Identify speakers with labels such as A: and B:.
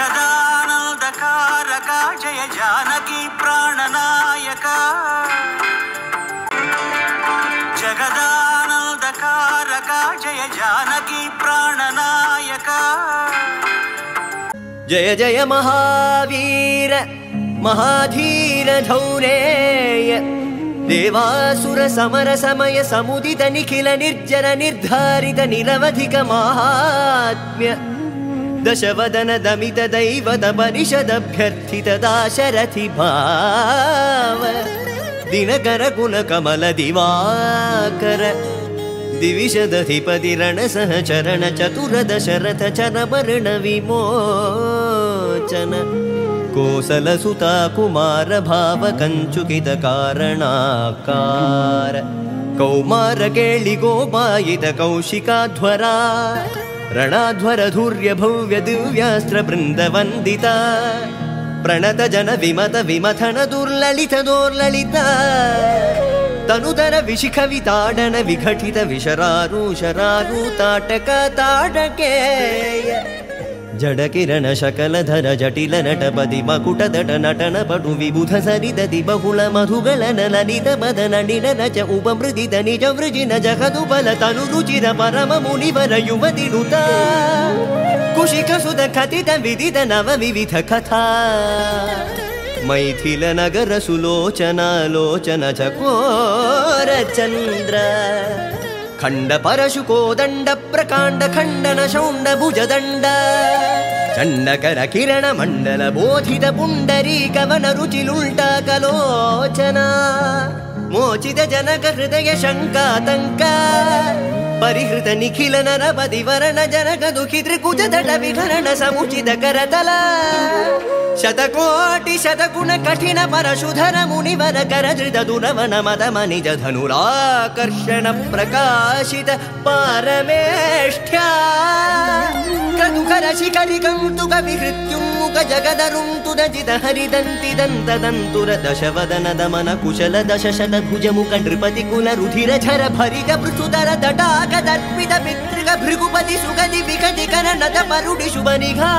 A: जगदानन्दकारक जय जानकी प्राणनायक जगदानन्दकारक जय जानकी प्राणनायक
B: जय जय महावीर महाधीर धौरेय देवासुर समर समय समुदित निखिल निर्जर निर्धारित निरवधिक महात्म्य दशवदन दमित दैवत परिषदभ्यर्थित दाशरथि भाव दिनकर कुल कमल दिवाकर दिविशदधिपति रण सहचरण चतुर दशरथ चरवर्ण विमोचन कोसलसुता कुमार भाव कंचुकित कारणाकार कौमार केळि गोपायित कौशिकाध्वरा ರಣಾಧ್ವರ ಧೂರ್ಯ ಭವ್ಯ ದಿವ್ಯಾಸ್ತ್ರ ಬೃಂದ ವಂದಿತ ಪ್ರಣತ ಜನ ವಿಮತ ವಿಮಥನ ದುರ್ಲಲಿತ ದೋರ್ಲಲಿತ ತನುತರ ವಿಶಿಖವಿತಾಡನ ವಿಘಟಿತ ವಿಶರಾರು ತಾಟಕ ತಾಟಕೇಯ ಜಡ ಕಿರಣ ಶಕಲಧರ ಜಟಿಲ ನಟಪದಿ ಮಕುಟದಟ ನಟನ ಪಟು ವಿಬುಧ ಸರಿದತಿ ಬಹುಳ ಮಧುಗಳ ಲಲಿತ ಬದನ ನಿಡನ ಚ ಉಪಮೃದಿತ ನಿಜ ವೃಜಿನ ಜಗದು ಬಲ ತನು ರುಚಿರ ಪರಮ ಮುನಿವರ ಯುವತಿ ನುತ ಕುಶಿಕ ಸುಧ ಕಥಿತ ವಿದಿತ ನವ ವಿವಿಧ ಕಥಾ ಮೈಥಿಲ ನಗರ ಸುಲೋಚನ ಲೋಚನ ಚಕೋರ ಚಂದ್ರ ಖಂಡ ಪರಶುಕೋ ದಂಡ ಪ್ರಕಾಂಡ ಖಂಡನ ಶೌಂಡ ಭುಜದಂಡ ಚಂಡಕರ ಕಿರಣ ಮಂಡಲ ಬೋಧಿತ ಪುಂಡರೀಕವನ ರುಚಿಲುಲ್ಟ ಕಲೋಚನ ಮೋಚಿತ ಜನಕ ಹೃದಯ ಶಂಕಾತಂಕ ಪರಿಹೃತ ನಿಖಿಲ ನರಪದಿ ವರಣ ಜನಕ ದುಃಖಿ ತ್ರಿಕುಜ ದಟ ವಿಕರಣ ಸಮುಚಿತ ಕರತಲ ಶತಕೋಟಿ ಶತಗುಣ ಕಠಿಣ ಪರಶುಧರ ಮುನಿವರ ಕರಧೃತ ದುರವನ ಮದ ಮನಿಜ ಧನುರಾಕರ್ಷಣ ಪ್ರಕಾಶಿತ ಪಾರಮೇಷ್ಠ್ಯ ಕದುಕರ ಶಿಖರಿ ಕೌತುಕ ವಿಹೃತ್ಯುನ್ಮುಖ ಜಗದರುಂತುದ ಜಿತ ಹರಿದಂತಿ ದಂತ ದಂತುರ ದಶವದನ ದಮನ ಕುಶಲ ದಶಶತ ಭುಜ ಮುಖ ನೃಪತಿ ಕುಲ ರುಧಿರ ಝರ ಭರಿತ ಪೃಥುತರ ತಟಾಕ ದರ್ಪಿತ ಪಿತೃಗ ಭೃಗುಪತಿ ಸುಗದಿ ವಿಕಟಿ ಕರ ನದ ಪರುಡಿ ಶುಭ ನಿಘಾ